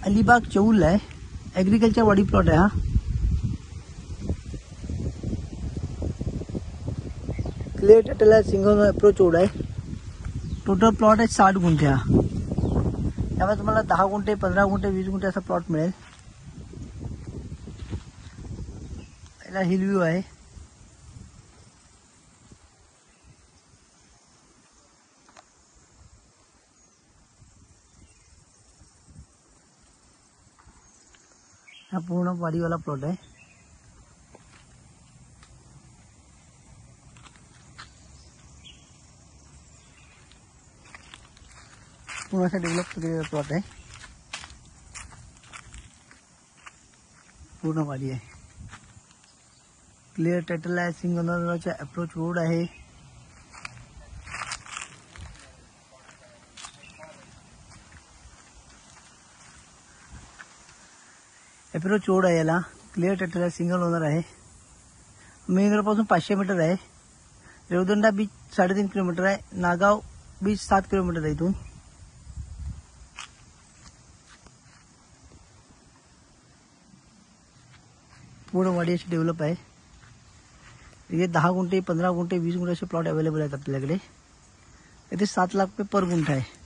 अलिबाग चौल आहे, ॲग्रिकल्चर वाडी प्लॉट आहे हा. क्लिअर टायटल आहे, सिंगल अप्रोच रोड आहे. टोटल प्लॉट आहे 60 गुंठे हा. त्यामुळे तुम्हाला 10 गुंठे 15 गुंठे 20 गुंठे असा प्लॉट मिळेल. याला हिल व्ह्यू आहे. हा पूर्ण वाडीवाला प्लॉट आहे. पूर्ण असा डेव्हलप केलेला प्लॉट आहे. पूर्ण वाडी आहे. क्लिअर टायटल आहे, सिंगनरचा अप्रोच रोड आहे. अप्रोच रोड आहे याला. क्लिअर टायटल आहे, सिंगल ओनर आहे. मेन रोड पासून 500 मीटर आहे. रेवदंडा बीच 3.5 किलोमीटर आहे. नागाव बीच 7 किलोमीटर आहे इथून. पूर्ण वाडी अशी डेव्हलप आहे. इथे 10 गुंठे 15 गुंठे 20 गुंठे असे प्लॉट अवेलेबल आहेत आपल्याकडे. इथे 7 लाख रुपये पर गुंठा आहे.